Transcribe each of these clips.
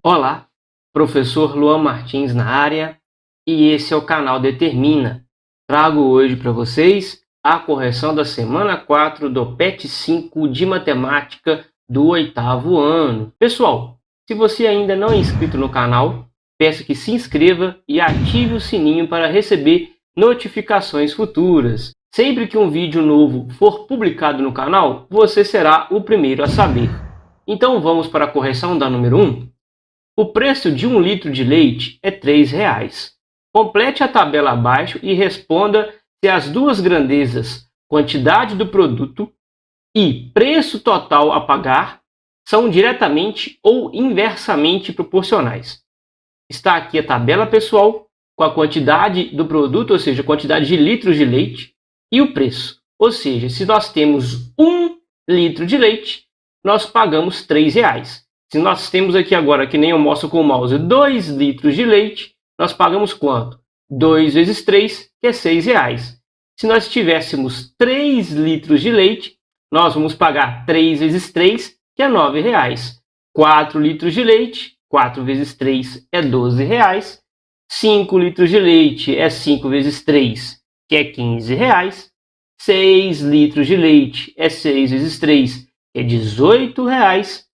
Olá, professor Luan Martins na área, e esse é o canal Determina. Trago hoje para vocês a correção da semana 4 do PET 5 de matemática do 8º ano. Pessoal, se você ainda não é inscrito no canal, peço que se inscreva e ative o sininho para receber notificações futuras. Sempre que um vídeo novo for publicado no canal, você será o primeiro a saber. Então vamos para a correção da número 1. O preço de 1 litro de leite é R$ 3,00. Complete a tabela abaixo e responda se as duas grandezas, quantidade do produto e preço total a pagar, são diretamente ou inversamente proporcionais. Está aqui a tabela, pessoal, com a quantidade do produto, ou seja, a quantidade de litros de leite, e o preço. Ou seja, se nós temos 1 litro de leite, nós pagamos R$ 3,00. Se nós temos aqui agora, que nem eu mostro com o mouse, 2 litros de leite, nós pagamos quanto? 2 vezes 3, que é R$ 6,00. Se nós tivéssemos 3 litros de leite, nós vamos pagar 3 vezes 3, que é R$ 9,00. 4 litros de leite, 4 vezes 3 é R$ 12,00. 5 litros de leite é 5 vezes 3, que é R$ 15,00. 6 litros de leite é 6 vezes 3, que é R$ 18,00.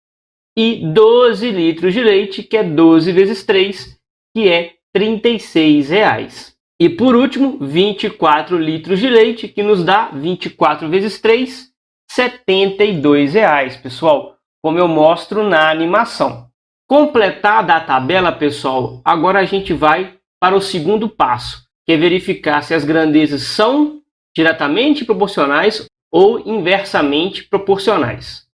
E 12 litros de leite, que é 12 vezes 3, que é R$ 36,00. E por último, 24 litros de leite, que nos dá 24 vezes 3, R$ 72,00, pessoal, como eu mostro na animação. Completada a tabela, pessoal, agora a gente vai para o segundo passo, que é verificar se as grandezas são diretamente proporcionais ou inversamente proporcionais.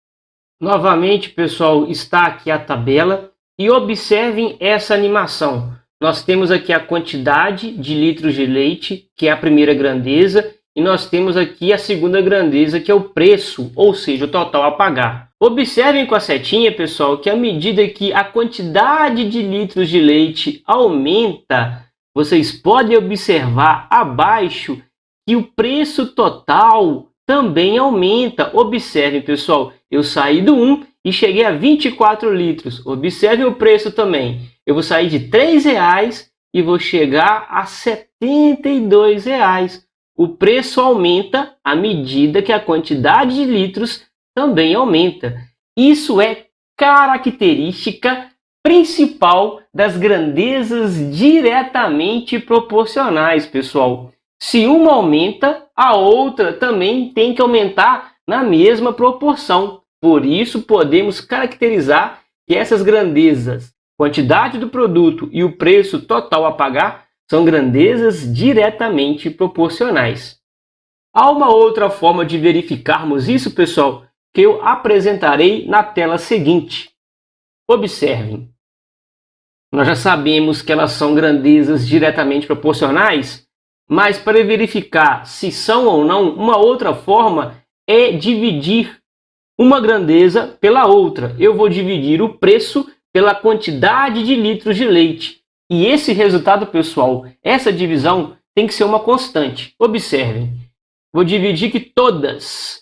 Novamente, pessoal, está aqui a tabela e observem essa animação. Nós temos aqui a quantidade de litros de leite, que é a primeira grandeza, e nós temos aqui a segunda grandeza, que é o preço, ou seja, o total a pagar. Observem com a setinha, pessoal, que à medida que a quantidade de litros de leite aumenta, vocês podem observar abaixo que o preço total também aumenta. Observem, pessoal, eu saí do 1 e cheguei a 24 litros. Observem o preço também. Eu vou sair de R$ 3,00 e vou chegar a R$ 72,00. O preço aumenta à medida que a quantidade de litros também aumenta. Isso é característica principal das grandezas diretamente proporcionais, pessoal. Se uma aumenta, a outra também tem que aumentar na mesma proporção. Por isso, podemos caracterizar que essas grandezas, quantidade do produto e o preço total a pagar, são grandezas diretamente proporcionais. Há uma outra forma de verificarmos isso, pessoal, que eu apresentarei na tela seguinte. Observem. Nós já sabemos que elas são grandezas diretamente proporcionais, mas para verificar se são ou não, uma outra forma é dividir uma grandeza pela outra. Eu vou dividir o preço pela quantidade de litros de leite. E esse resultado, pessoal, essa divisão tem que ser uma constante. Observem. Vou dividir que todas.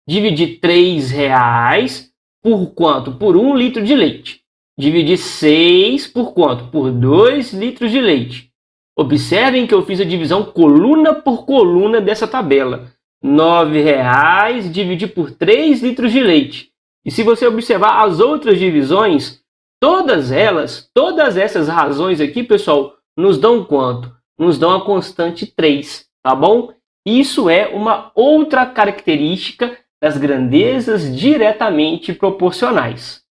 Dividir R$ 3,00 por quanto? Por 1 litro de leite. Dividir 6 por quanto? Por 2 litros de leite. Observem que eu fiz a divisão coluna por coluna dessa tabela. R$ 9,00 dividir por 3 litros de leite. E se você observar as outras divisões, todas essas razões aqui, pessoal, nos dão quanto? Nos dão a constante 3, tá bom? Isso é uma outra característica das grandezas diretamente proporcionais.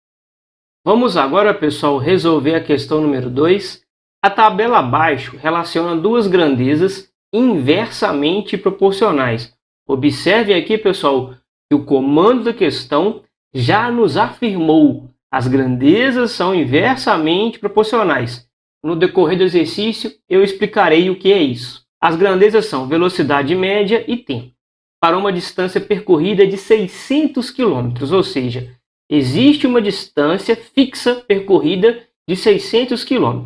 Vamos agora, pessoal, resolver a questão número 2. A tabela abaixo relaciona duas grandezas inversamente proporcionais. Observem aqui, pessoal, que o comando da questão já nos afirmou: as grandezas são inversamente proporcionais. No decorrer do exercício, eu explicarei o que é isso. As grandezas são velocidade média e tempo, para uma distância percorrida de 600 km, ou seja, existe uma distância fixa percorrida de 600 km.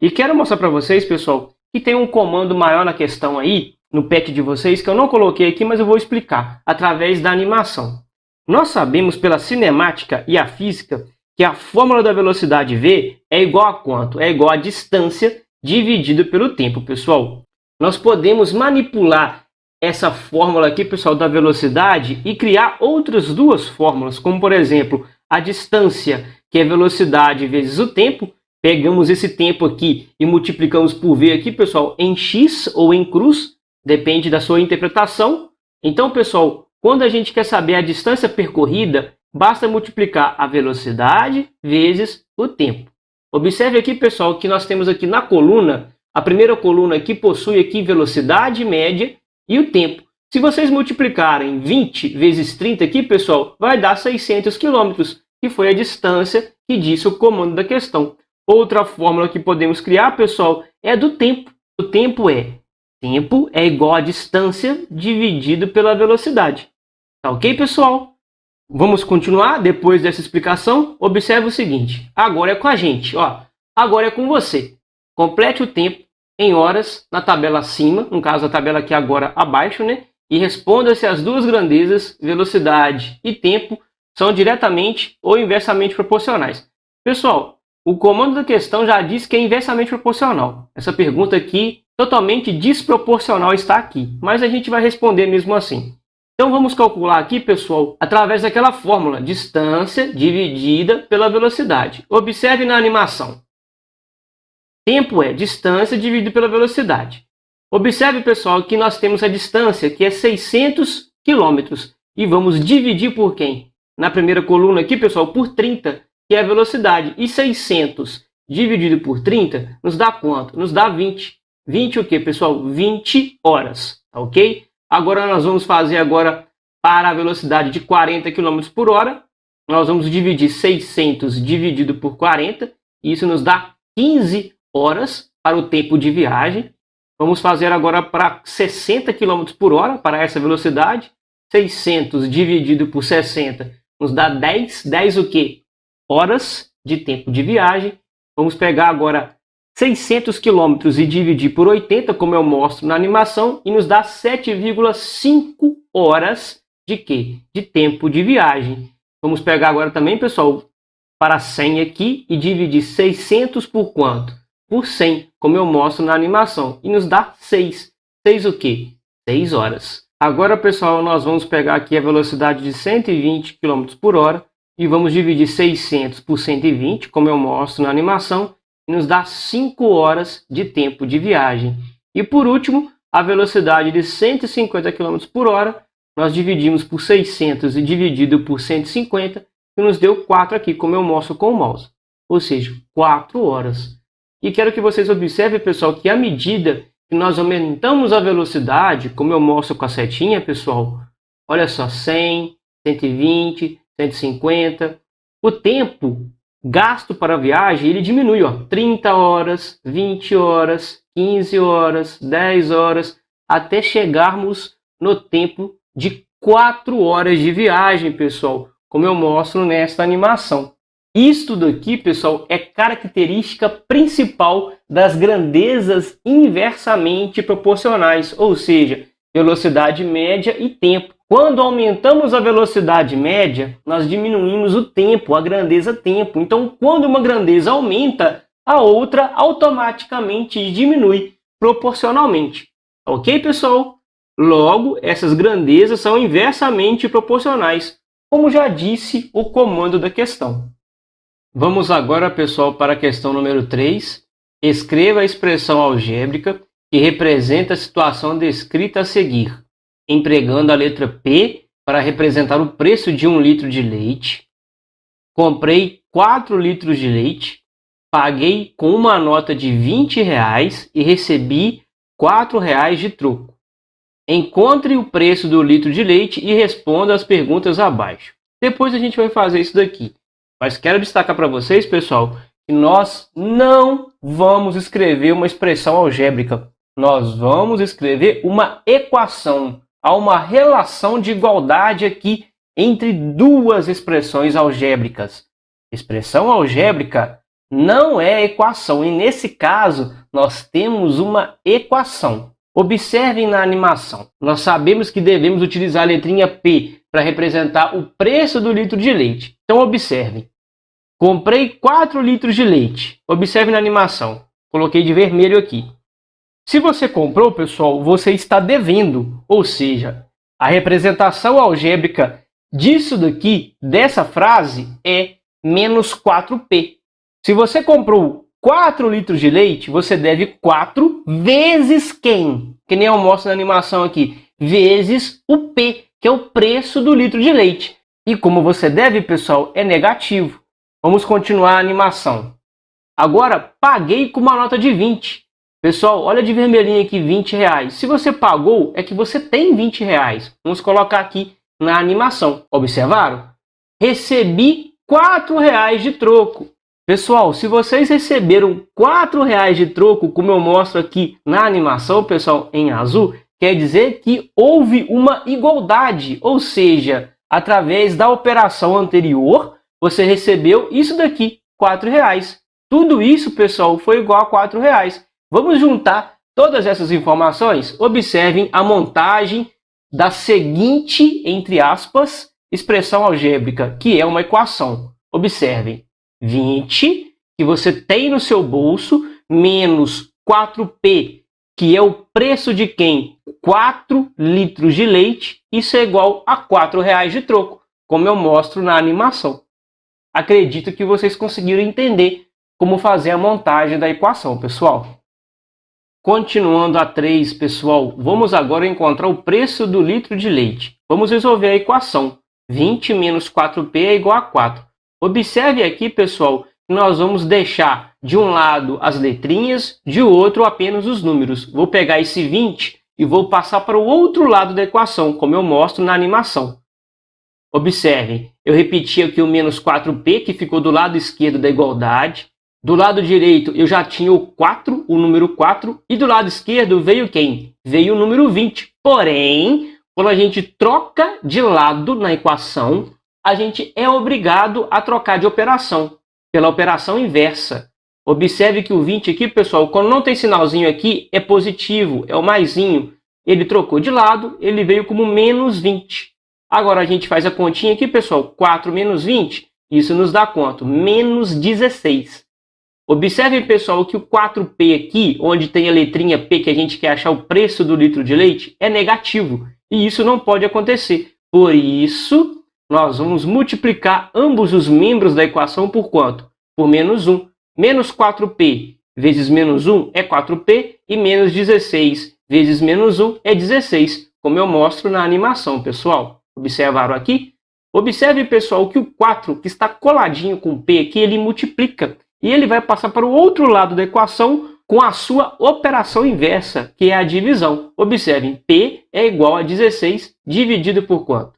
E quero mostrar para vocês, pessoal, que tem um comando maior na questão aí, no PET de vocês, que eu não coloquei aqui, mas eu vou explicar através da animação. Nós sabemos pela cinemática e a física que a fórmula da velocidade V é igual a quanto? É igual a distância dividido pelo tempo, pessoal. Nós podemos manipular essa fórmula aqui, pessoal, da velocidade e criar outras duas fórmulas, como, por exemplo, a distância, que é velocidade vezes o tempo. Pegamos esse tempo aqui e multiplicamos por V aqui, pessoal, em x ou em cruz, depende da sua interpretação. Então, pessoal, quando a gente quer saber a distância percorrida, basta multiplicar a velocidade vezes o tempo. Observe aqui, pessoal, que nós temos aqui na coluna, a primeira coluna aqui possui aqui velocidade média e o tempo. Se vocês multiplicarem 20 vezes 30 aqui, pessoal, vai dar 600 km, que foi a distância que disse o comando da questão. Outra fórmula que podemos criar, pessoal, é do tempo. O tempo é igual a distância dividido pela velocidade. Tá ok, pessoal? Vamos continuar depois dessa explicação. Observe o seguinte. Agora é com a gente, ó. Agora é com você. Complete o tempo em horas na tabela acima, no caso a tabela aqui agora abaixo, né? E responda se as duas grandezas, velocidade e tempo, são diretamente ou inversamente proporcionais. Pessoal, o comando da questão já diz que é inversamente proporcional. Essa pergunta aqui, totalmente desproporcional, está aqui. Mas a gente vai responder mesmo assim. Então vamos calcular aqui, pessoal, através daquela fórmula, distância dividida pela velocidade. Observe na animação. Tempo é distância dividido pela velocidade. Observe, pessoal, que nós temos a distância, que é 600 km. E vamos dividir por quem? Na primeira coluna aqui, pessoal, por 30, que é a velocidade. E 600 dividido por 30 nos dá quanto? Nos dá 20. 20 o quê, pessoal? 20 horas, tá ok? Agora nós vamos fazer agora para a velocidade de 40 km por hora. Nós vamos dividir 600 dividido por 40. E isso nos dá 15 horas para o tempo de viagem. Vamos fazer agora para 60 km por hora para essa velocidade. 600 dividido por 60 nos dá 10. 10 o quê? Horas de tempo de viagem. Vamos pegar agora 600 km e dividir por 80, como eu mostro na animação, e nos dá 7,5 horas de quê? De tempo de viagem. Vamos pegar agora também, pessoal, para 100 aqui e dividir 600 por quanto? Por 100, como eu mostro na animação, e nos dá 6. 6 o quê? 6 horas. Agora, pessoal, nós vamos pegar aqui a velocidade de 120 km por hora e vamos dividir 600 por 120, como eu mostro na animação, e nos dá 5 horas de tempo de viagem. E por último, a velocidade de 150 km por hora, nós dividimos por 600 e dividido por 150, que nos deu 4 aqui, como eu mostro com o mouse. Ou seja, 4 horas. E quero que vocês observem, pessoal, que à medida que nós aumentamos a velocidade, como eu mostro com a setinha, pessoal, olha só, 100, 120, 150, o tempo gasto para a viagem, ele diminui, ó, 30 horas, 20 horas, 15 horas, 10 horas, até chegarmos no tempo de 4 horas de viagem, pessoal, como eu mostro nesta animação. Isto daqui, pessoal, é característica principal das grandezas inversamente proporcionais, ou seja, velocidade média e tempo. Quando aumentamos a velocidade média, nós diminuímos o tempo, a grandeza tempo. Então, quando uma grandeza aumenta, a outra automaticamente diminui proporcionalmente. Ok, pessoal? Logo, essas grandezas são inversamente proporcionais, como já disse o comando da questão. Vamos agora, pessoal, para a questão número 3. Escreva a expressão algébrica que representa a situação descrita a seguir, empregando a letra P para representar o preço de 1 litro de leite. Comprei 4 litros de leite, paguei com uma nota de R$20 e recebi R$4 de troco. Encontre o preço do litro de leite e responda as perguntas abaixo. Depois a gente vai fazer isso daqui. Mas quero destacar para vocês, pessoal, que nós não vamos escrever uma expressão algébrica. Nós vamos escrever uma equação. Há uma relação de igualdade aqui entre duas expressões algébricas. Expressão algébrica não é equação, e nesse caso nós temos uma equação. Observem na animação. Nós sabemos que devemos utilizar a letrinha P para representar o preço do litro de leite. Então observem. Comprei 4 litros de leite. Observe na animação. Coloquei de vermelho aqui. Se você comprou, pessoal, você está devendo. Ou seja, a representação algébrica disso daqui, dessa frase, é menos 4p. Se você comprou 4 litros de leite, você deve 4 vezes quem? Que nem eu mostro na animação aqui. Vezes o P, que é o preço do litro de leite. E como você deve, pessoal, é negativo. Vamos continuar a animação. Agora, paguei com uma nota de 20. Pessoal, olha de vermelhinho aqui, 20 reais. Se você pagou, é que você tem 20 reais. Vamos colocar aqui na animação. Observaram? Recebi 4 reais de troco. Pessoal, se vocês receberam 4 reais de troco, como eu mostro aqui na animação, pessoal, em azul, quer dizer que houve uma igualdade. Ou seja, através da operação anterior, você recebeu isso daqui, 4 reais. Tudo isso, pessoal, foi igual a 4 reais. Vamos juntar todas essas informações? Observem a montagem da seguinte, entre aspas, expressão algébrica, que é uma equação. Observem, 20, que você tem no seu bolso, menos 4p, que é o preço de quem? 4 litros de leite, isso é igual a 4 reais de troco, como eu mostro na animação. Acredito que vocês conseguiram entender como fazer a montagem da equação, pessoal. Continuando a 3, pessoal, vamos agora encontrar o preço do litro de leite. Vamos resolver a equação. 20 menos 4p é igual a 4. Observe aqui, pessoal, que nós vamos deixar de um lado as letrinhas, de outro apenas os números. Vou pegar esse 20 e vou passar para o outro lado da equação, como eu mostro na animação. Observem, eu repeti aqui o menos 4p, que ficou do lado esquerdo da igualdade. Do lado direito eu já tinha o 4, o número 4, e do lado esquerdo veio quem? Veio o número 20. Porém, quando a gente troca de lado na equação, a gente é obrigado a trocar de operação, pela operação inversa. Observe que o 20 aqui, pessoal, quando não tem sinalzinho aqui, é positivo, é o maisinho. Ele trocou de lado, ele veio como menos 20. Agora a gente faz a continha aqui, pessoal, 4 menos 20, isso nos dá quanto? Menos 16. Observe, pessoal, que o 4p aqui, onde tem a letrinha P, que a gente quer achar o preço do litro de leite, é negativo. E isso não pode acontecer. Por isso, nós vamos multiplicar ambos os membros da equação por quanto? Por menos 1. Menos 4p vezes menos 1 é 4p e menos 16 vezes menos 1 é 16, como eu mostro na animação, pessoal. Observaram aqui? Observe, pessoal, que o 4, que está coladinho com o p aqui, ele multiplica. E ele vai passar para o outro lado da equação com a sua operação inversa, que é a divisão. Observem, P é igual a 16 dividido por quanto?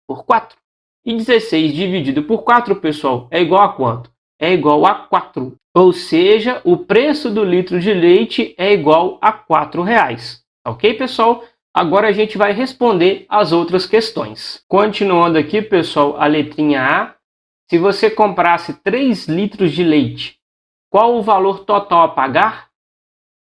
Por 4. E 16 dividido por 4, pessoal, é igual a quanto? É igual a 4. Ou seja, o preço do litro de leite é igual a 4 reais. Ok, pessoal? Agora a gente vai responder as outras questões. Continuando aqui, pessoal, a letrinha A. Se você comprasse 3 litros de leite, qual o valor total a pagar?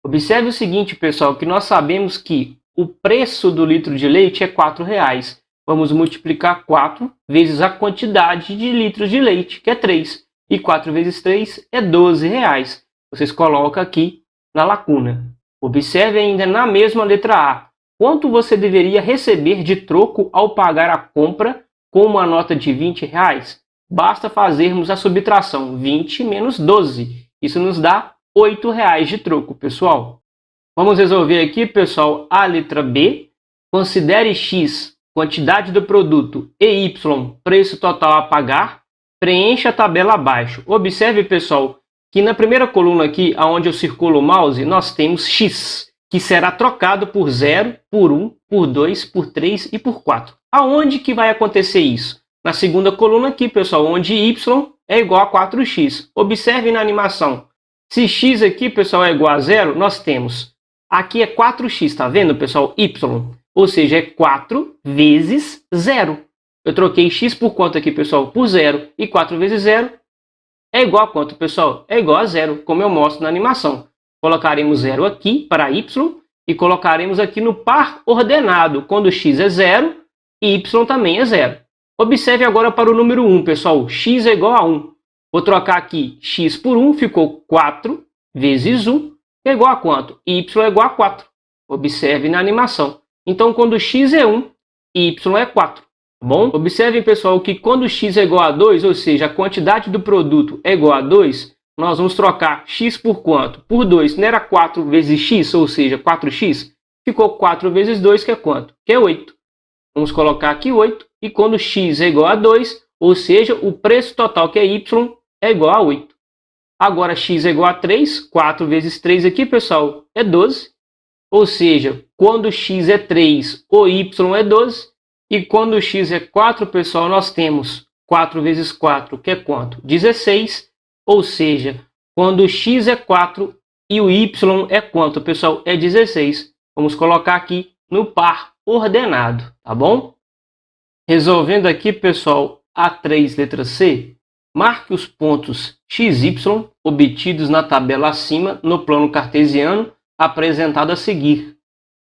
Observe o seguinte, pessoal, que nós sabemos que o preço do litro de leite é 4 reais. Vamos multiplicar 4 vezes a quantidade de litros de leite, que é 3. E 4 vezes 3 é 12 reais. Vocês colocam aqui na lacuna. Observe ainda na mesma letra A. Quanto você deveria receber de troco ao pagar a compra com uma nota de 20 reais? Basta fazermos a subtração 20 menos 12. Isso nos dá 8 reais de troco, pessoal. Vamos resolver aqui, pessoal, a letra B. Considere X, quantidade do produto, e Y, preço total a pagar. Preencha a tabela abaixo. Observe, pessoal, que na primeira coluna aqui, onde eu circulo o mouse, nós temos X, que será trocado por 0, por 1, por 2, por 3 e por 4. Aonde que vai acontecer isso? Na segunda coluna aqui, pessoal, onde Y é igual a 4x. Observe na animação. Se x aqui, pessoal, é igual a 0, nós temos... Aqui é 4x, tá vendo, pessoal? Y. Ou seja, é 4 vezes 0. Eu troquei x por quanto aqui, pessoal? Por 0. E 4 vezes 0 é igual a quanto, pessoal? É igual a 0, como eu mostro na animação. Colocaremos 0 aqui para y e colocaremos aqui no par ordenado, quando x é 0 e y também é 0. Observe agora para o número 1, pessoal. X é igual a 1. Vou trocar aqui x por 1, ficou 4 vezes 1, que é igual a quanto? Y é igual a 4. Observe na animação. Então, quando x é 1, y é 4. Tá bom? Observem, pessoal, que quando x é igual a 2, ou seja, a quantidade do produto é igual a 2, nós vamos trocar x por quanto? Por 2. Não era 4 vezes x, ou seja, 4x? Ficou 4 vezes 2, que é quanto? Que é 8. Vamos colocar aqui 8. E quando x é igual a 2, ou seja, o preço total, que é y, é igual a 8. Agora, x é igual a 3. 4 vezes 3 aqui, pessoal, é 12. Ou seja, quando x é 3, o y é 12. E quando x é 4, pessoal, nós temos 4 vezes 4, que é quanto? 16. Ou seja, quando x é 4 e o y é quanto, pessoal? É 16. Vamos colocar aqui no par ordenado, tá bom? Resolvendo aqui, pessoal, a 3, letra C, marque os pontos x, y obtidos na tabela acima no plano cartesiano apresentado a seguir.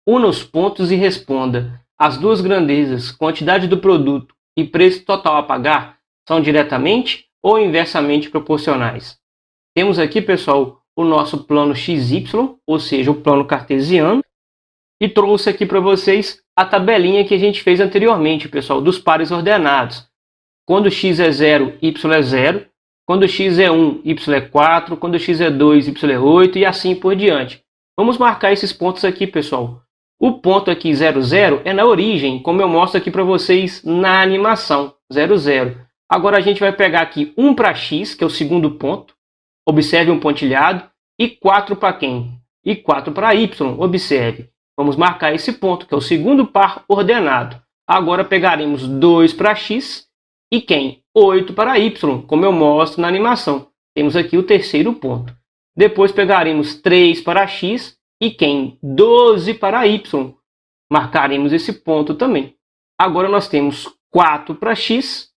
Una os pontos e responda. As duas grandezas, quantidade do produto e preço total a pagar, são diretamente ou inversamente proporcionais? Temos aqui, pessoal, o nosso plano XY, ou seja, o plano cartesiano, e trouxe aqui para vocês a tabelinha que a gente fez anteriormente, pessoal, dos pares ordenados. Quando x é 0, y é 0. Quando x é 1, y é 4. Quando x é 2, y é 8 e assim por diante. Vamos marcar esses pontos aqui, pessoal. O ponto aqui 0, 0 é na origem, como eu mostro aqui para vocês na animação, 0, 0. Agora a gente vai pegar aqui 1 para x, que é o segundo ponto. Observe um pontilhado. E 4 para quem? E 4 para y. Observe. Vamos marcar esse ponto, que é o segundo par ordenado. Agora pegaremos 2 para x e quem? 8 para y, como eu mostro na animação. Temos aqui o terceiro ponto. Depois pegaremos 3 para x e quem? 12 para y. Marcaremos esse ponto também. Agora nós temos 4 para x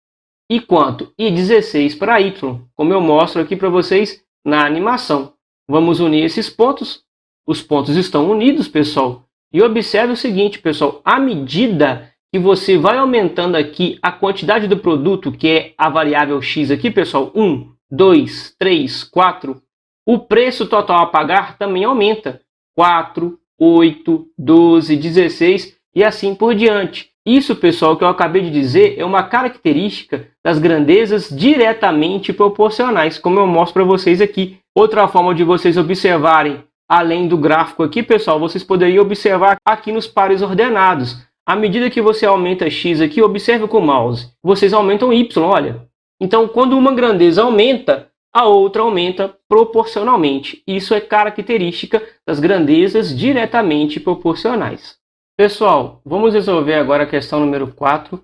e quanto? E 16 para y, como eu mostro aqui para vocês na animação. Vamos unir esses pontos. Os pontos estão unidos, pessoal. E observe o seguinte, pessoal. À medida que você vai aumentando aqui a quantidade do produto, que é a variável x aqui, pessoal, 1, 2, 3, 4, o preço total a pagar também aumenta. 4, 8, 12, 16 e assim por diante. Isso, pessoal, que eu acabei de dizer é uma característica das grandezas diretamente proporcionais, como eu mostro para vocês aqui. Outra forma de vocês observarem, além do gráfico aqui, pessoal, vocês poderiam observar aqui nos pares ordenados. À medida que você aumenta x aqui, observe com o mouse, vocês aumentam y, olha. Então, quando uma grandeza aumenta, a outra aumenta proporcionalmente. Isso é característica das grandezas diretamente proporcionais. Pessoal, vamos resolver agora a questão número 4.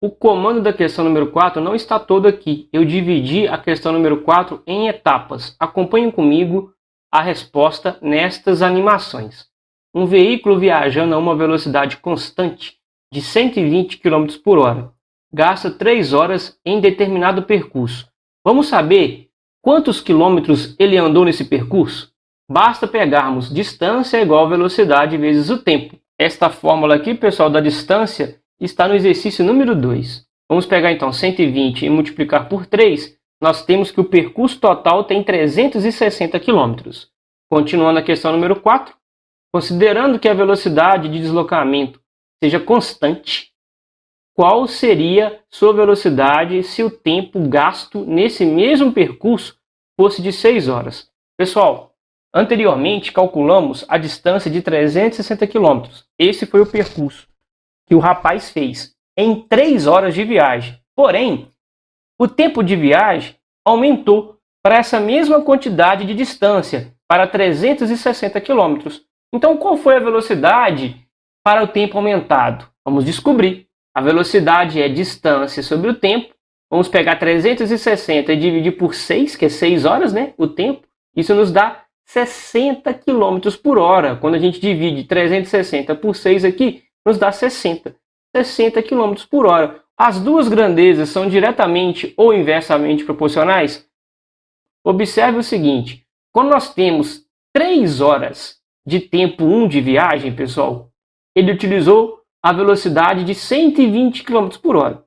O comando da questão número 4 não está todo aqui. Eu dividi a questão número 4 em etapas. Acompanhem comigo a resposta nestas animações. Um veículo viajando a uma velocidade constante de 120 km por hora gasta 3 horas em determinado percurso. Vamos saber quantos quilômetros ele andou nesse percurso? Basta pegarmos distância igual a velocidade vezes o tempo. Esta fórmula aqui, pessoal, da distância está no exercício número 2. Vamos pegar então 120 e multiplicar por 3. Nós temos que o percurso total tem 360 km. Continuando a questão número 4. Considerando que a velocidade de deslocamento seja constante, qual seria sua velocidade se o tempo gasto nesse mesmo percurso fosse de 6 horas? Pessoal, anteriormente calculamos a distância de 360 km. Esse foi o percurso que o rapaz fez em 3 horas de viagem. Porém, o tempo de viagem aumentou para essa mesma quantidade de distância, para 360 km. Então, qual foi a velocidade para o tempo aumentado? Vamos descobrir. A velocidade é distância sobre o tempo. Vamos pegar 360 e dividir por 6, que é 6 horas, né? O tempo. Isso nos dá 60 km por hora. Quando a gente divide 360 por 6 aqui, nos dá 60. 60 km por hora. As duas grandezas são diretamente ou inversamente proporcionais? Observe o seguinte. Quando nós temos 3 horas de tempo 1 de viagem, pessoal, ele utilizou a velocidade de 120 km por hora.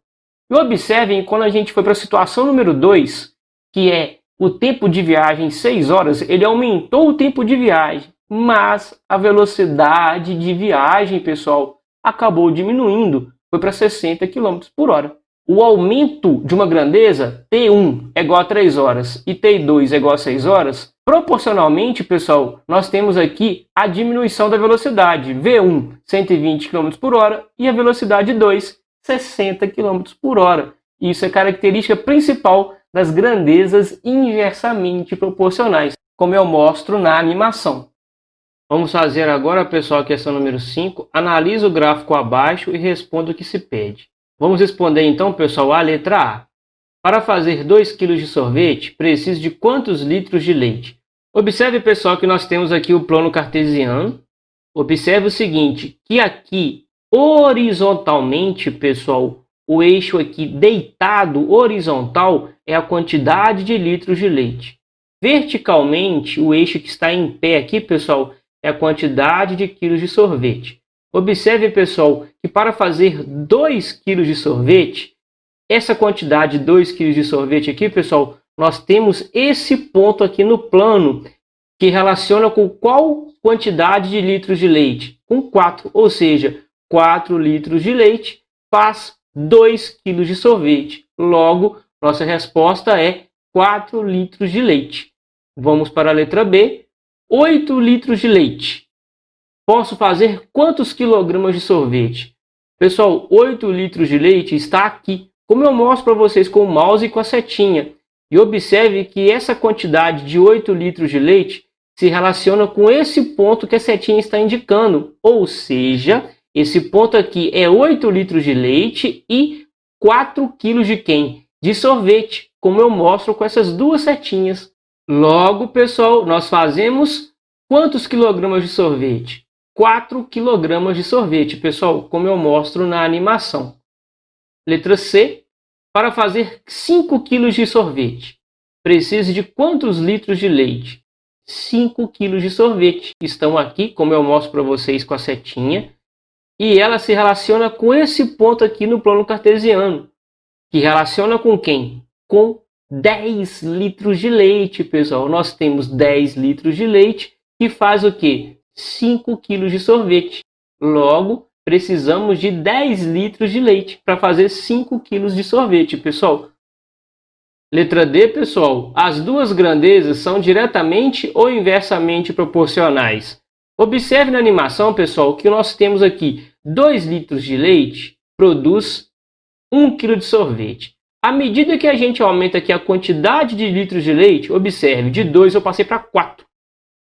E observem quando a gente foi para a situação número 2, que é o tempo de viagem 6 horas, ele aumentou o tempo de viagem, mas a velocidade de viagem, pessoal, acabou diminuindo, foi para 60 km por hora. O aumento de uma grandeza, T1 é igual a 3 horas e T2 é igual a 6 horas, proporcionalmente, pessoal, nós temos aqui a diminuição da velocidade, V1, 120 km por hora, e a velocidade 2, 60 km por hora. Isso é característica principal das grandezas inversamente proporcionais, como eu mostro na animação. Vamos fazer agora, pessoal, a questão número 5. Analise o gráfico abaixo e responda o que se pede. Vamos responder então, pessoal, a letra A. Para fazer 2 kg de sorvete, preciso de quantos litros de leite? Observe, pessoal, que nós temos aqui o plano cartesiano. Observe o seguinte, que aqui, horizontalmente, pessoal, o eixo aqui deitado horizontal é a quantidade de litros de leite. Verticalmente, o eixo que está em pé aqui, pessoal, é a quantidade de quilos de sorvete. Observe, pessoal, que para fazer 2 kg de sorvete, essa quantidade de 2 kg de sorvete aqui, pessoal, nós temos esse ponto aqui no plano, que relaciona com qual quantidade de litros de leite? Com 4, ou seja, 4 litros de leite faz 2 kg de sorvete. Logo, nossa resposta é 4 litros de leite. Vamos para a letra B. 8 litros de leite. Posso fazer quantos quilogramas de sorvete? Pessoal, 8 litros de leite está aqui, como eu mostro para vocês com o mouse e com a setinha. E observe que essa quantidade de 8 litros de leite se relaciona com esse ponto que a setinha está indicando. Ou seja, esse ponto aqui é 8 litros de leite e 4 quilos de quem? De sorvete, como eu mostro com essas duas setinhas. Logo, pessoal, nós fazemos quantos quilogramas de sorvete? 4 quilogramas de sorvete, pessoal, como eu mostro na animação. Letra C. Para fazer 5 quilos de sorvete, precisa de quantos litros de leite? 5 quilos de sorvete. Estão aqui, como eu mostro para vocês com a setinha. E ela se relaciona com esse ponto aqui no plano cartesiano. Que relaciona com quem? Com 10 litros de leite, pessoal. Nós temos 10 litros de leite, que faz o quê? 5 quilos de sorvete. Logo, precisamos de 10 litros de leite para fazer 5 quilos de sorvete, pessoal. Letra D, pessoal. As duas grandezas são diretamente ou inversamente proporcionais. Observe na animação, pessoal, que nós temos aqui 2 litros de leite produz 1 kg de sorvete. À medida que a gente aumenta aqui a quantidade de litros de leite, observe, de 2 eu passei para 4.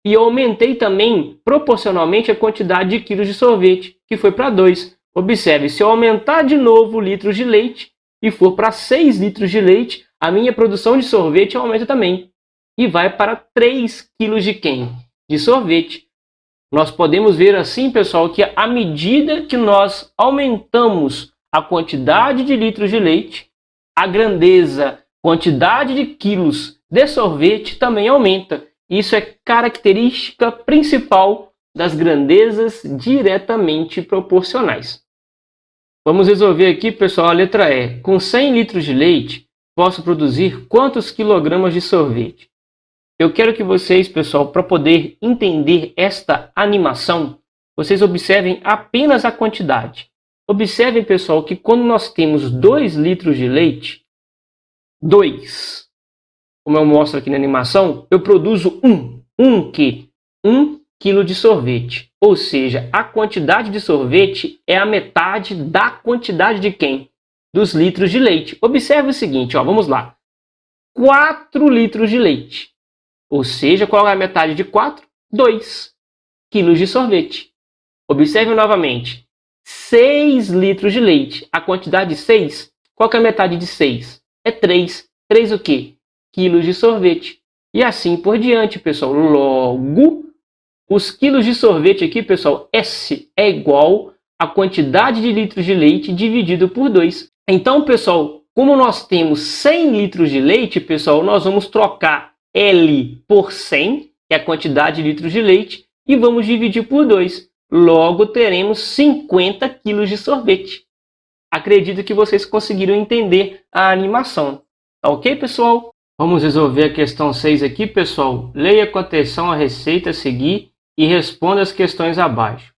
E eu aumentei também, proporcionalmente, a quantidade de quilos de sorvete, que foi para 2. Observe, se eu aumentar de novo litros de leite e for para 6 litros de leite, a minha produção de sorvete aumenta também. E vai para 3 quilos de quem? De sorvete. Nós podemos ver assim, pessoal, que à medida que nós aumentamos a quantidade de litros de leite, a grandeza, quantidade de quilos de sorvete também aumenta. Isso é característica principal das grandezas diretamente proporcionais. Vamos resolver aqui, pessoal, a letra E. Com 100 litros de leite, posso produzir quantos quilogramas de sorvete? Eu quero que vocês, pessoal, para poder entender esta animação, vocês observem apenas a quantidade. Observem, pessoal, que quando nós temos 2 litros de leite, 2, como eu mostro aqui na animação, eu produzo 1 quilo de sorvete. Ou seja, a quantidade de sorvete é a metade da quantidade de quem? Dos litros de leite. Observe o seguinte, ó, vamos lá. 4 litros de leite. Ou seja, qual é a metade de 4? 2 quilos de sorvete. Observe novamente. 6 litros de leite. A quantidade de 6, qual é a metade de 6? É 3. 3 o quê? Quilos de sorvete. E assim por diante, pessoal. Logo, os quilos de sorvete aqui, pessoal, S é igual à quantidade de litros de leite dividido por 2. Então, pessoal, como nós temos 100 litros de leite, pessoal, nós vamos trocar L por 100, que é a quantidade de litros de leite, e vamos dividir por 2. Logo, teremos 50 quilos de sorvete. Acredito que vocês conseguiram entender a animação. Tá ok, pessoal? Vamos resolver a questão 6 aqui, pessoal. Leia com atenção a receita a seguir e responda as questões abaixo.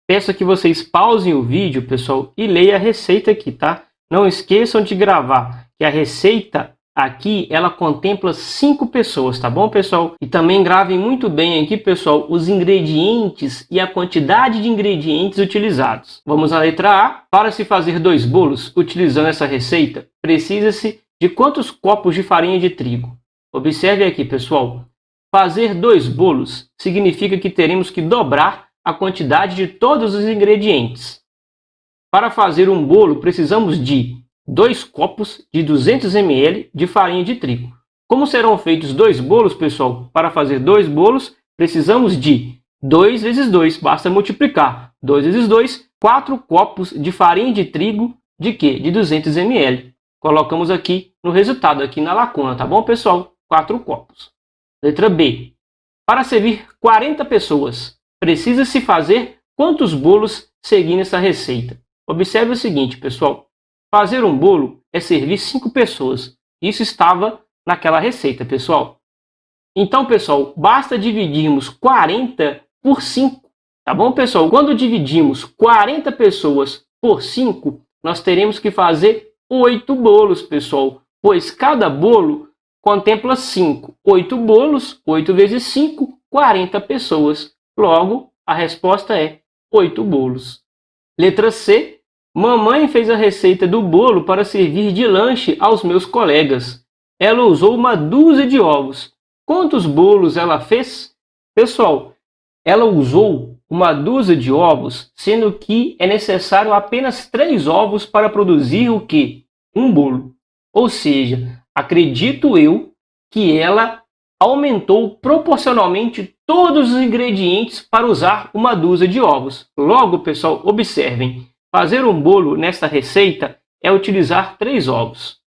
Peço que vocês pausem o vídeo, pessoal, e leia a receita aqui, tá? Não esqueçam de gravar, que a receita aqui, ela contempla 5 pessoas, tá bom, pessoal? E também gravem muito bem aqui, pessoal, os ingredientes e a quantidade de ingredientes utilizados. Vamos à letra A. Para se fazer 2 bolos utilizando essa receita, precisa-se de quantos copos de farinha de trigo? Observe aqui, pessoal. Fazer 2 bolos significa que teremos que dobrar a quantidade de todos os ingredientes. Para fazer um bolo, precisamos de 2 copos de 200 ml de farinha de trigo. Como serão feitos 2 bolos, pessoal? Para fazer 2 bolos, precisamos de 2 vezes 2, basta multiplicar. 2 vezes 2, 4 copos de farinha de trigo de quê? De 200 ml. Colocamos aqui no resultado, aqui na lacuna, tá bom, pessoal? 4 copos. Letra B. Para servir 40 pessoas, precisa-se fazer quantos bolos seguindo essa receita? Observe o seguinte, pessoal. Fazer um bolo é servir 5 pessoas. Isso estava naquela receita, pessoal. Então, pessoal, basta dividirmos 40 por 5. Tá bom, pessoal? Quando dividimos 40 pessoas por 5, nós teremos que fazer 8 bolos, pessoal. Pois cada bolo contempla 5. 8 bolos, 8 vezes 5, 40 pessoas. Logo, a resposta é 8 bolos. Letra C. Mamãe fez a receita do bolo para servir de lanche aos meus colegas. Ela usou uma dúzia de ovos. Quantos bolos ela fez? Pessoal, ela usou uma dúzia de ovos, sendo que é necessário apenas 3 ovos para produzir o quê? Um bolo. Ou seja, acredito eu que ela aumentou proporcionalmente todos os ingredientes para usar uma dúzia de ovos. Logo, pessoal, observem. Fazer um bolo nesta receita é utilizar 3 ovos.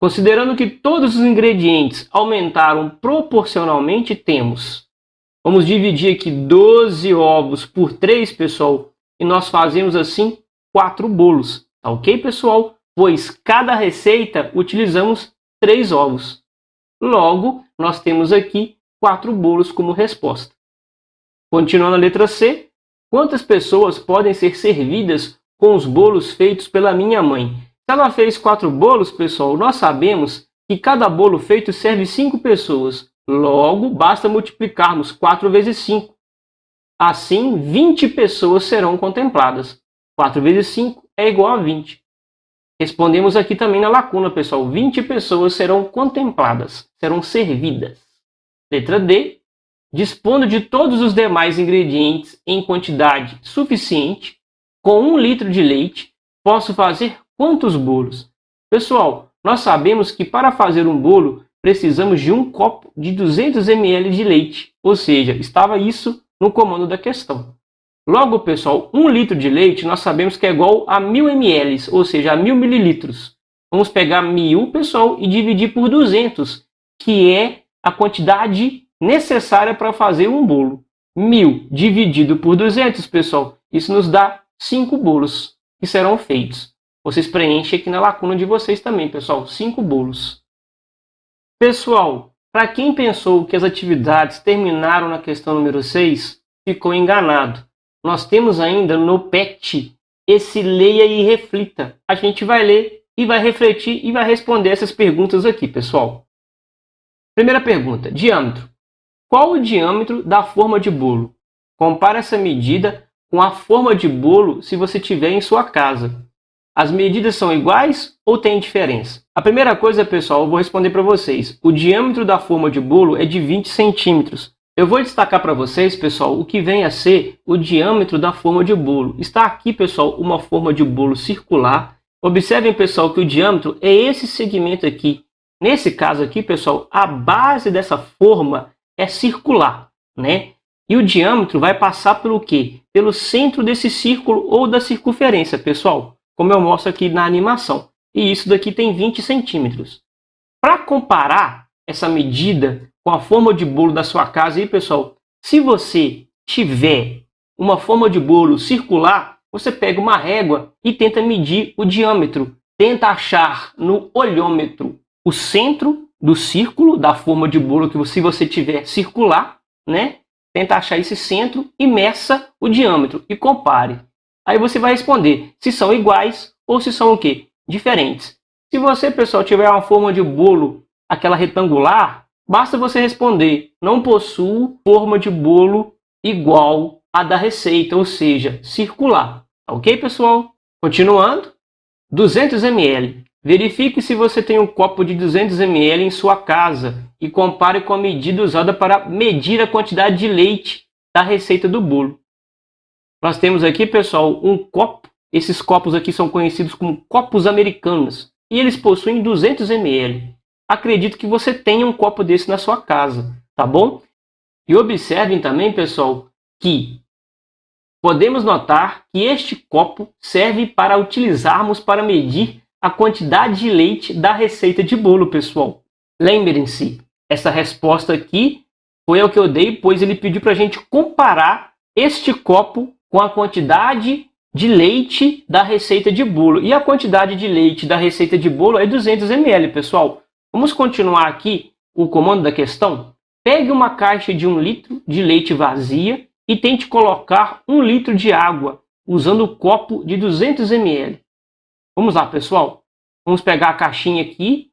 Considerando que todos os ingredientes aumentaram proporcionalmente, vamos dividir aqui 12 ovos por 3, pessoal, e nós fazemos assim 4 bolos. Tá ok, pessoal? Pois cada receita utilizamos 3 ovos. Logo, nós temos aqui 4 bolos como resposta. Continuando a letra C. Quantas pessoas podem ser servidas com os bolos feitos pela minha mãe? Se ela fez 4 bolos, pessoal, nós sabemos que cada bolo feito serve 5 pessoas. Logo, basta multiplicarmos 4 vezes 5. Assim, 20 pessoas serão contempladas. 4 vezes 5 é igual a 20. Respondemos aqui também na lacuna, pessoal. 20 pessoas serão contempladas, serão servidas. Letra D. Dispondo de todos os demais ingredientes em quantidade suficiente, com 1 litro de leite, posso fazer quantos bolos? Pessoal, nós sabemos que para fazer um bolo, precisamos de 1 copo de 200 ml de leite. Ou seja, estava isso no comando da questão. Logo, pessoal, 1 litro de leite nós sabemos que é igual a 1000 ml, ou seja, a 1000 mililitros. Vamos pegar 1000, pessoal, e dividir por 200, que é a quantidade necessária para fazer um bolo. 1000 dividido por 200, pessoal, isso nos dá 5 bolos que serão feitos. Vocês preenchem aqui na lacuna de vocês também, pessoal, 5 bolos. Pessoal, para quem pensou que as atividades terminaram na questão número 6, ficou enganado. Nós temos ainda no PET esse leia e reflita. A gente vai ler e vai refletir e vai responder essas perguntas aqui, pessoal. Primeira pergunta, diâmetro. Qual o diâmetro da forma de bolo? Compare essa medida com a forma de bolo se você tiver em sua casa. As medidas são iguais ou tem diferença? A primeira coisa, pessoal, eu vou responder para vocês. O diâmetro da forma de bolo é de 20 centímetros. Eu vou destacar para vocês, pessoal, o que vem a ser o diâmetro da forma de bolo. Está aqui, pessoal, uma forma de bolo circular. Observem, pessoal, que o diâmetro é esse segmento aqui. Nesse caso aqui, pessoal, a base dessa forma é circular, né? E o diâmetro vai passar pelo quê? Pelo centro desse círculo ou da circunferência, pessoal, como eu mostro aqui na animação. E isso daqui tem 20 centímetros. Para comparar essa medida com a forma de bolo da sua casa, aí, pessoal, se você tiver uma forma de bolo circular, você pega uma régua e tenta medir o diâmetro. Tenta achar no olhômetro o centro do círculo, da forma de bolo que se você tiver circular, né? Tenta achar esse centro e meça o diâmetro e compare. Aí você vai responder se são iguais ou se são o quê? Diferentes. Se você, pessoal, tiver uma forma de bolo, aquela retangular, basta você responder: não possuo forma de bolo igual à da receita, ou seja, circular. Ok, pessoal? Continuando. 200 ml. Verifique se você tem um copo de 200 ml em sua casa e compare com a medida usada para medir a quantidade de leite da receita do bolo. Nós temos aqui, pessoal, um copo. Esses copos aqui são conhecidos como copos americanos e eles possuem 200 ml. Acredito que você tenha um copo desse na sua casa, tá bom? E observem também, pessoal, que podemos notar que este copo serve para utilizarmos para medir a quantidade de leite da receita de bolo, pessoal. Lembrem-se, essa resposta aqui foi o que eu dei, pois ele pediu para a gente comparar este copo com a quantidade de leite da receita de bolo. E a quantidade de leite da receita de bolo é 200 ml, pessoal. Vamos continuar aqui o comando da questão. Pegue uma caixa de 1 litro de leite vazia e tente colocar 1 litro de água usando o copo de 200 ml. Vamos lá, pessoal. Vamos pegar a caixinha aqui,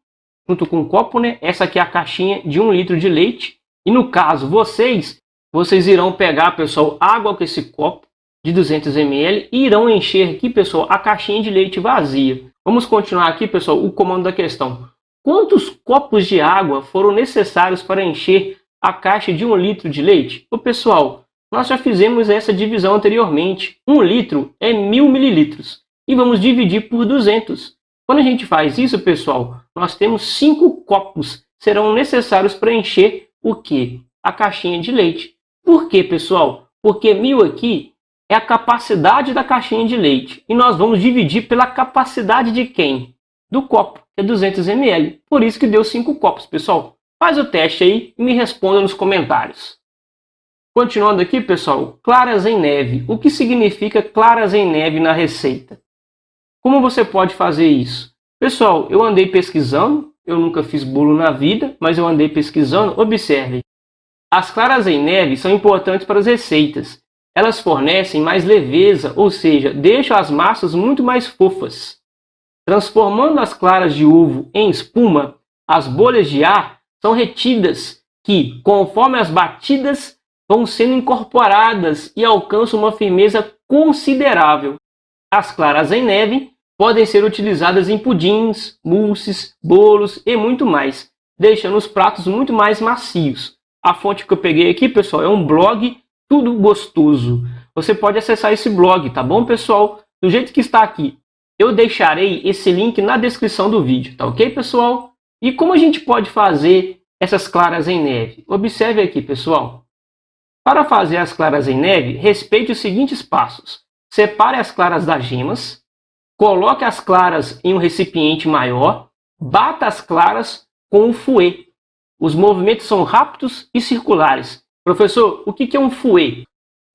junto com o copo, né? Essa aqui é a caixinha de 1 litro de leite. E no caso, vocês irão pegar, pessoal, água com esse copo de 200 ml e irão encher aqui, pessoal, a caixinha de leite vazia. Vamos continuar aqui, pessoal, o comando da questão. Quantos copos de água foram necessários para encher a caixa de 1 litro de leite? Ô, pessoal, nós já fizemos essa divisão anteriormente. 1 litro é 1000 mililitros. E vamos dividir por 200. Quando a gente faz isso, pessoal, nós temos 5 copos serão necessários para encher o quê? A caixinha de leite. Por quê, pessoal? Porque 1000 aqui é a capacidade da caixinha de leite. E nós vamos dividir pela capacidade de quem? Do copo, que é 200 ml. Por isso que deu 5 copos, pessoal. Faz o teste aí e me responda nos comentários. Continuando aqui, pessoal, claras em neve. O que significa claras em neve na receita? Como você pode fazer isso? Pessoal, eu andei pesquisando, eu nunca fiz bolo na vida, mas eu andei pesquisando. Observe, as claras em neve são importantes para as receitas. Elas fornecem mais leveza, ou seja, deixam as massas muito mais fofas. Transformando as claras de ovo em espuma, as bolhas de ar são retidas, que, conforme as batidas, vão sendo incorporadas e alcançam uma firmeza considerável. As claras em neve podem ser utilizadas em pudins, mousses, bolos e muito mais, deixando os pratos muito mais macios. A fonte que eu peguei aqui, pessoal, é um blog Tudo Gostoso. Você pode acessar esse blog, tá bom, pessoal? Do jeito que está aqui. Eu deixarei esse link na descrição do vídeo, tá ok, pessoal? E como a gente pode fazer essas claras em neve? Observe aqui, pessoal. Para fazer as claras em neve, respeite os seguintes passos. Separe as claras das gemas, coloque as claras em um recipiente maior, bata as claras com o fouet. Os movimentos são rápidos e circulares. Professor, o que é um fouet?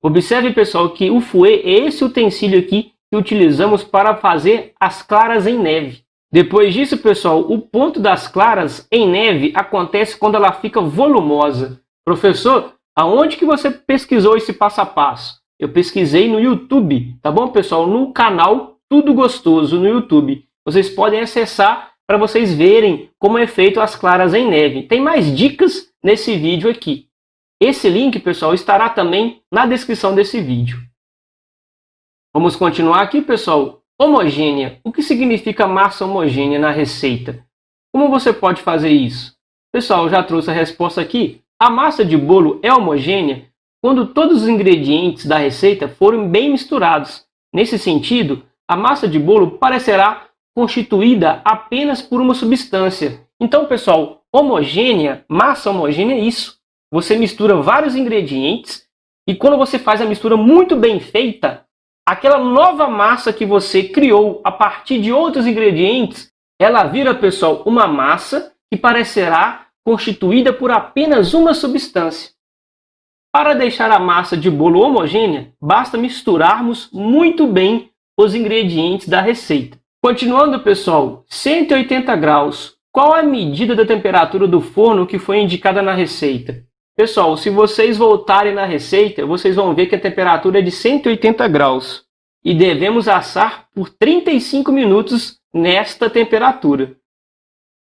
Observe, pessoal, que o fouet é esse utensílio aqui que utilizamos para fazer as claras em neve. Depois disso, pessoal, o ponto das claras em neve acontece quando ela fica volumosa. Professor, aonde que você pesquisou esse passo a passo? Eu pesquisei no YouTube, tá bom, pessoal? No canal Tudo Gostoso no YouTube. Vocês podem acessar para vocês verem como é feito as claras em neve. Tem mais dicas nesse vídeo aqui. Esse link, pessoal, estará também na descrição desse vídeo. Vamos continuar aqui, pessoal. Homogênea. O que significa massa homogênea na receita? Como você pode fazer isso? Pessoal, eu já trouxe a resposta aqui. A massa de bolo é homogênea quando todos os ingredientes da receita forem bem misturados. Nesse sentido, a massa de bolo parecerá constituída apenas por uma substância. Então, pessoal, homogênea, massa homogênea é isso. Você mistura vários ingredientes e quando você faz a mistura muito bem feita, aquela nova massa que você criou a partir de outros ingredientes, ela vira, pessoal, uma massa que parecerá constituída por apenas uma substância. Para deixar a massa de bolo homogênea, basta misturarmos muito bem os ingredientes da receita. Continuando, pessoal, 180 graus Qual a medida da temperatura do forno que foi indicada na receita? Pessoal, se vocês voltarem na receita, vocês vão ver que a temperatura é de 180 graus e devemos assar por 35 minutos nesta temperatura.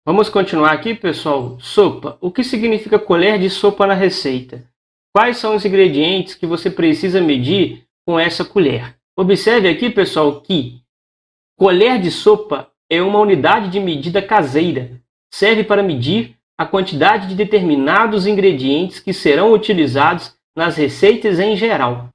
Vamos continuar aqui, pessoal. Sopa. O que significa colher de sopa na receita? Quais são os ingredientes que você precisa medir com essa colher? Observe aqui, pessoal, que colher de sopa é uma unidade de medida caseira. Serve para medir a quantidade de determinados ingredientes que serão utilizados nas receitas em geral.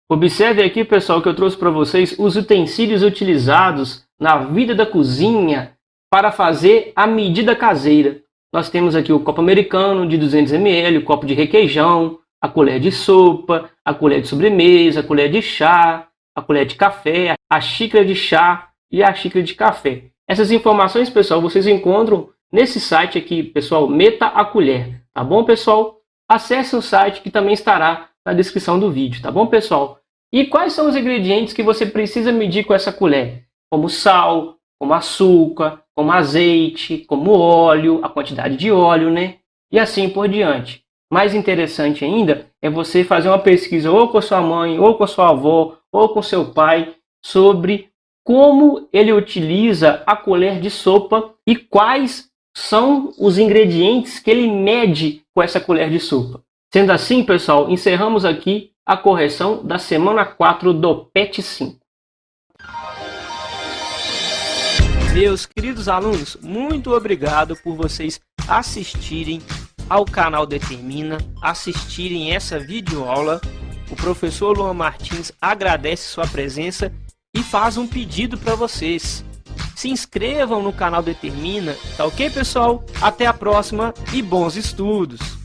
Observe aqui, pessoal, que eu trouxe para vocês os utensílios utilizados na vida da cozinha para fazer a medida caseira. Nós temos aqui o copo americano de 200 ml, o copo de requeijão, a colher de sopa, a colher de sobremesa, a colher de chá, a colher de café, a xícara de chá e a xícara de café. Essas informações, pessoal, vocês encontram nesse site aqui, pessoal, Meta a Colher. Tá bom, pessoal? Acesse o site que também estará na descrição do vídeo. Tá bom, pessoal? E quais são os ingredientes que você precisa medir com essa colher? Como sal, como açúcar, como azeite, como óleo, a quantidade de óleo, né? E assim por diante. Mais interessante ainda é você fazer uma pesquisa ou com a sua mãe, ou com a sua avó, ou com seu pai, sobre como ele utiliza a colher de sopa e quais são os ingredientes que ele mede com essa colher de sopa. Sendo assim, pessoal, encerramos aqui a correção da semana 4 do PET 5. Meus queridos alunos, muito obrigado por vocês assistirem ao canal Determina, assistirem essa videoaula. O professor Luan Martins agradece sua presença e faz um pedido para vocês. Se inscrevam no canal Determina, tá ok, pessoal? Até a próxima e bons estudos!